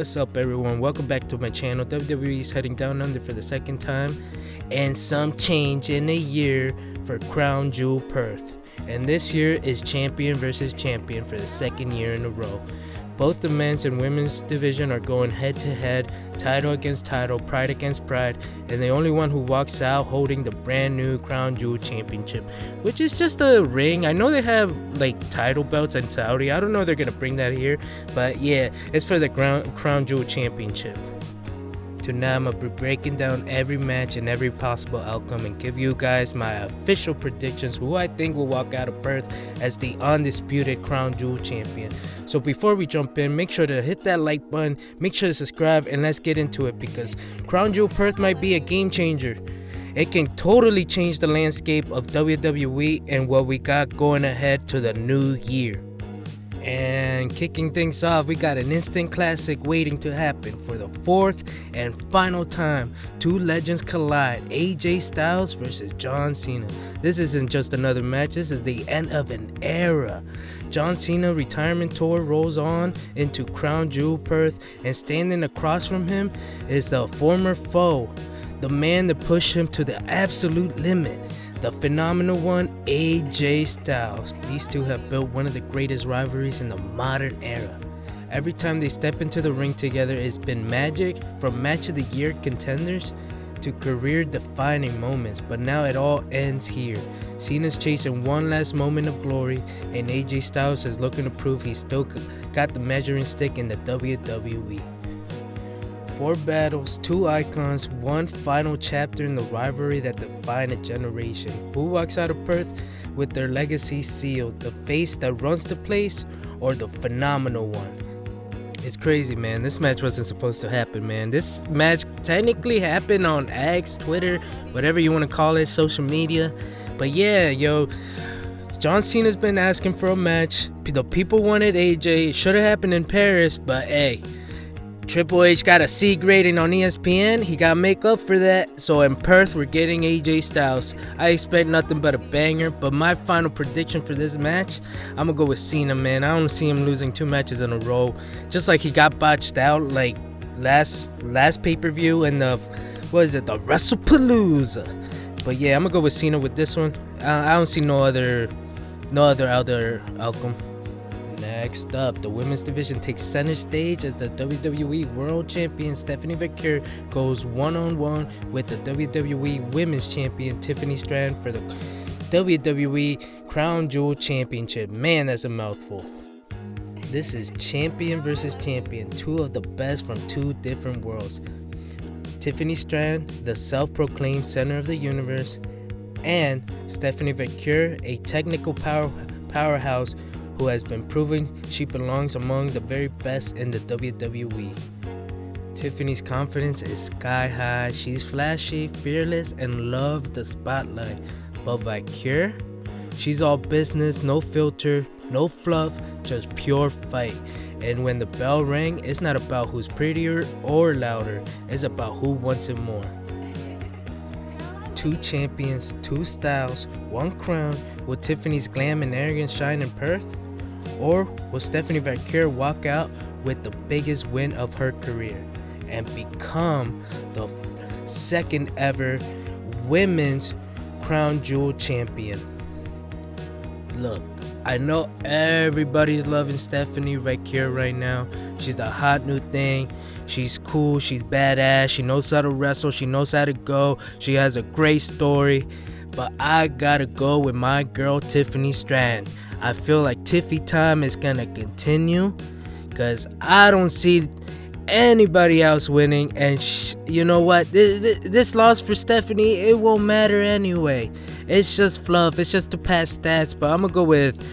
what's up everyone? Welcome back to my channel. WWE is heading down under for the second time, and some change in a year for Crown Jewel Perth. And this year is champion versus champion for the second year in a row. Both the men's and women's division are going head to head, title against title, pride against pride, and the only one who walks out holding the brand new Crown Jewel Championship, which is just a ring. I know they have like title belts in Saudi. I don't know if they're gonna bring that here, but yeah, it's for the Crown Jewel Championship. Tonight I'm going to be breaking down every match and every possible outcome and give you guys my official predictions who I think will walk out of Perth as the undisputed Crown Jewel Champion. So before we jump in, make sure to hit that like button, make sure to subscribe, and let's get into it because Crown Jewel Perth might be a game changer. It can totally change the landscape of WWE and what we got going ahead to the new year. And kicking things off, we got an instant classic waiting to happen. For the fourth and final time, two legends collide. AJ Styles versus John Cena. This isn't just another match, this is the end of an era. John Cena retirement tour rolls on into Crown Jewel Perth, and standing across from him is the former foe, the man that pushed him to the absolute limit, the phenomenal one, AJ Styles. These two have built one of the greatest rivalries in the modern era. Every time they step into the ring together, it's been magic, from match of the year contenders to career defining moments, but now it all ends here. Cena's chasing one last moment of glory, and AJ Styles is looking to prove he's still got the measuring stick in the WWE. 4 battles, 2 icons, 1 final chapter in the rivalry that defined a generation. Who walks out of Perth with their legacy sealed? The face that runs the place or the phenomenal one? It's crazy, man. This match wasn't supposed to happen, man. This match technically happened on X, Twitter, whatever you want to call it, social media. But yeah, yo, John Cena's been asking for a match. The people wanted AJ. It should have happened in Paris, but hey, Triple H got a C grading on ESPN. He got to make up for that. So in Perth, we're getting AJ Styles. I expect nothing but a banger. But my final prediction for this match, I'm going to go with Cena, man. I don't see him losing 2 matches in a row. Just like he got botched out like last pay-per-view in the, what is it, the WrestlePalooza. But yeah, I'm going to go with Cena with this one. I don't see no other outcome. Next up, the women's division takes center stage as the WWE World Champion Stephanie McMahon goes one-on-one with the WWE Women's Champion Tiffany Stratton for the WWE Crown Jewel Championship. Man, that's a mouthful. This is champion versus champion, 2 of the best from 2 different worlds. Tiffany Stratton, the self-proclaimed center of the universe, and Stephanie McMahon, a technical powerhouse who has been proving she belongs among the very best in the WWE. Tiffany's confidence is sky high. She's flashy, fearless, and loves the spotlight. But Valkyrie, she's all business, no filter, no fluff, just pure fight. And when the bell rang, it's not about who's prettier or louder, it's about who wants it more. 2 champions, 2 styles, 1 crown. Will Tiffany's glam and arrogance shine in Perth? Or will Stephanie McMahon walk out with the biggest win of her career and become the second ever women's Crown Jewel Champion? Look, I know everybody's loving Stephanie McMahon right now. She's the hot new thing. She's cool, she's badass, she knows how to wrestle, she knows how to go, she has a great story. But I gotta go with my girl Tiffany Stratton. I feel like Tiffy time is gonna continue because I don't see anybody else winning. And you know what? This loss for Stephanie, it won't matter anyway. It's just fluff. It's just to pass stats. But I'm gonna go with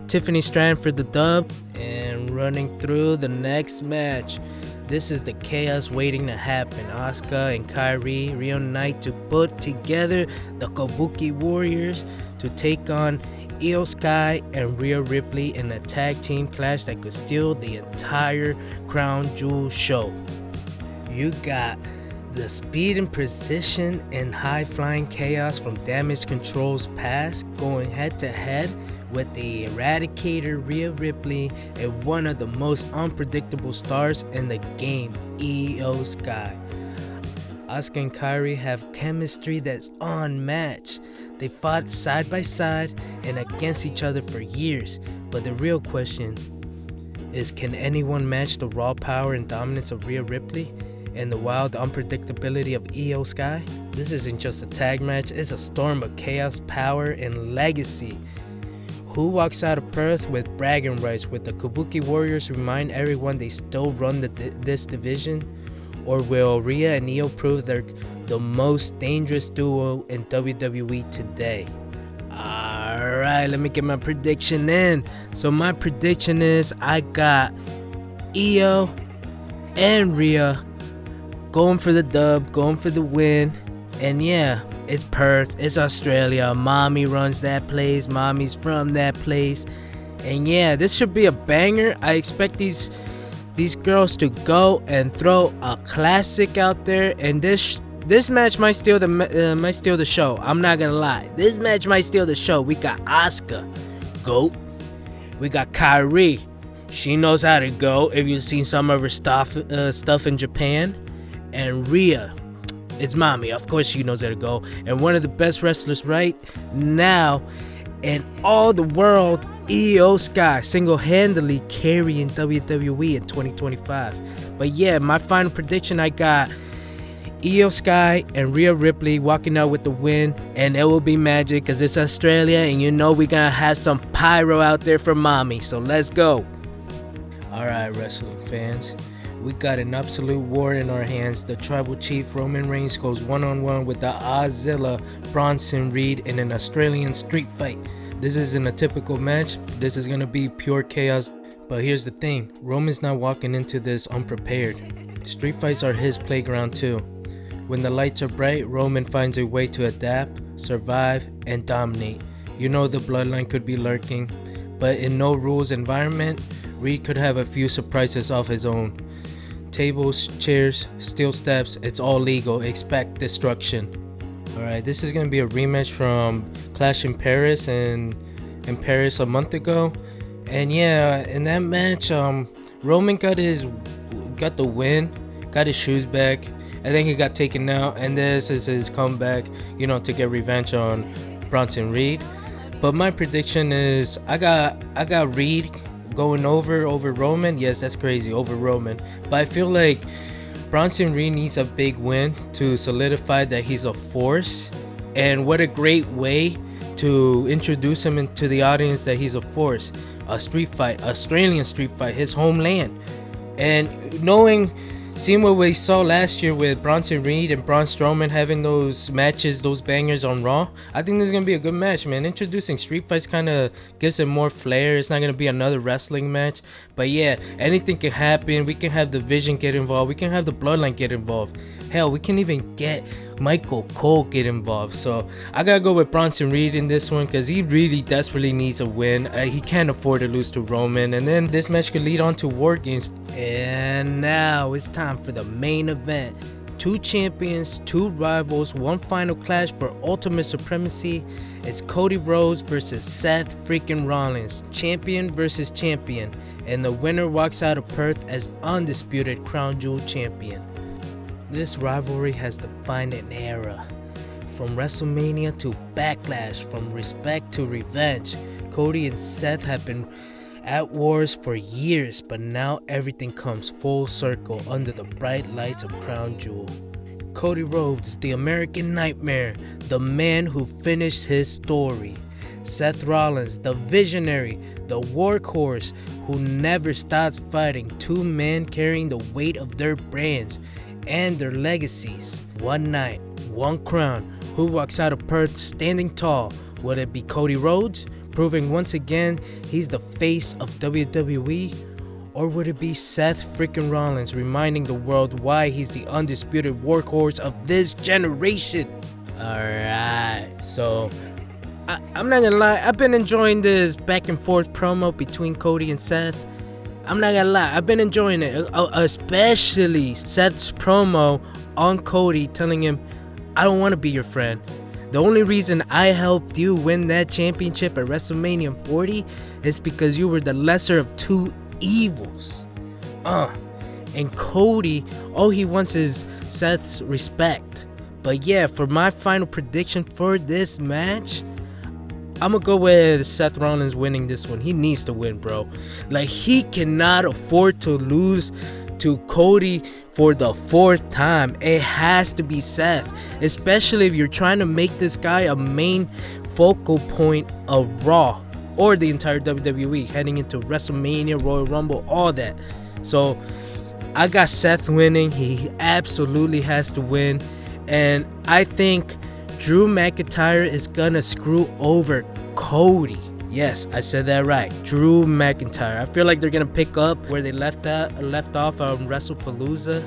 Tiffany Stratton for the dub. And running through the next match, this is the chaos waiting to happen. Asuka and Kairi reunite to put together the Kabuki Warriors to take on Io Sky and Rhea Ripley in a tag team clash that could steal the entire Crown Jewel show. You got the speed and precision and high-flying chaos from Damage Control's past going head-to-head with the Eradicator Rhea Ripley and one of the most unpredictable stars in the game, Io Sky. Asuka and Kairi have chemistry that's unmatched. They fought side by side and against each other for years, but the real question is, can anyone match the raw power and dominance of Rhea Ripley and the wild unpredictability of Io Sky? This isn't just a tag match, it's a storm of chaos, power, and legacy. Who walks out of Perth with bragging rights? Will the Kabuki Warriors remind everyone they still run this division? Or will Rhea and Io prove they're the most dangerous duo in WWE today? Alright, let me get my prediction in. So my prediction is I got Io and Rhea going for the dub, going for the win. And yeah, it's Perth, it's Australia. Mommy runs that place, mommy's from that place. And yeah, this should be a banger. I expect these girls to go and throw a classic out there, and this match might steal the show. I'm not gonna lie, this match might steal the show. We got Asuka, GOAT. We got Kairi, she knows how to go. If you've seen some of her stuff in Japan, and Rhea, it's mommy. Of course she knows how to go, and one of the best wrestlers right now in all the world, Io Sky, single-handedly carrying WWE in 2025. But yeah, my final prediction, I got Io Sky and Rhea Ripley walking out with the win, and it will be magic because it's Australia, and you know we're gonna have some pyro out there for mommy. So let's go. Alright, wrestling fans, we got an absolute war in our hands. The Tribal Chief Roman Reigns goes one-on-one with the Ozilla Bronson Reed in an Australian street fight. This isn't a typical match. This is gonna be pure chaos. But here's the thing, Roman's not walking into this unprepared. Street fights are his playground too. When the lights are bright, Roman finds a way to adapt, survive, and dominate. You know the bloodline could be lurking, but in no rules environment, Reed could have a few surprises of his own. Tables, chairs, steel steps, it's all legal. Expect destruction. Alright, this is going to be a rematch from Clash in Paris and in Paris a month ago. And yeah, in that match, Roman got the win, got his shoes back. I think he got taken out, and this is his comeback, you know, to get revenge on Bronson Reed. But my prediction is I got Reed going over Roman. Yes, that's crazy, over Roman. But I feel like Bronson Reed needs a big win to solidify that he's a force. And what a great way to introduce him into the audience that he's a force. A street fight, Australian street fight, his homeland. And seeing what we saw last year with Bronson Reed and Braun Strowman having those matches, those bangers on Raw, I think this is going to be a good match, man. Introducing street fights kind of gives it more flair. It's not going to be another wrestling match. But yeah, anything can happen. We can have the Vision get involved. We can have the Bloodline get involved. Hell, we can even get Michael Cole get involved. So I got to go with Bronson Reed in this one because he really desperately needs a win. He can't afford to lose to Roman. And then this match could lead on to War Games. And now it's time for the main event. Two champions, two rivals, one final clash for ultimate supremacy. It's Cody Rhodes versus Seth freaking Rollins. Champion versus champion. And the winner walks out of Perth as undisputed Crown Jewel champion. This rivalry has defined an era. From WrestleMania to Backlash, from respect to revenge, Cody and Seth have been at wars for years, but now everything comes full circle under the bright lights of Crown Jewel. Cody Rhodes, the American Nightmare, the man who finished his story. Seth Rollins, the visionary, the workhorse who never stops fighting. Two men carrying the weight of their brands and their legacies. One night, one crown. Who walks out of Perth standing tall? Would it be Cody Rhodes, proving once again he's the face of WWE? Or would it be Seth freaking Rollins, reminding the world why he's the undisputed workhorse of this generation? Alright, so I'm not gonna lie, I've been enjoying this back and forth promo between Cody and Seth. I'm not gonna lie, I've been enjoying it, especially Seth's promo on Cody telling him, I don't want to be your friend. The only reason I helped you win that championship at WrestleMania 40 is because you were the lesser of two evils. And Cody, all he wants is Seth's respect. But yeah, for my final prediction for this match, I'm gonna go with Seth Rollins winning this one. He needs to win, bro. Like, he cannot afford to lose to Cody for the 4th time. It has to be Seth, especially if you're trying to make this guy a main focal point of Raw or the entire WWE heading into WrestleMania, Royal Rumble, all that. So I got Seth winning. He absolutely has to win. And I think Drew McIntyre is gonna screw over Cody. Yes, I said that right. Drew McIntyre. I feel like they're gonna pick up where they left off on WrestlePalooza.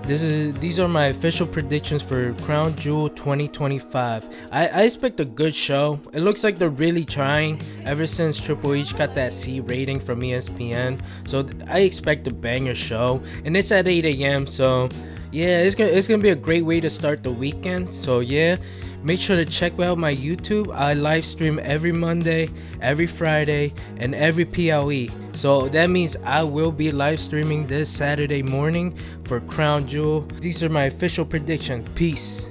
These are my official predictions for Crown Jewel 2025. I expect a good show. It looks like they're really trying ever since Triple H got that C rating from ESPN. So I expect a banger show, and it's at 8 a.m. So yeah, it's gonna be a great way to start the weekend. So yeah, make sure to check out my YouTube. I live stream every Monday, every Friday, and every PLE. So that means I will be live streaming this Saturday morning for Crown Jewel. These are my official predictions. Peace.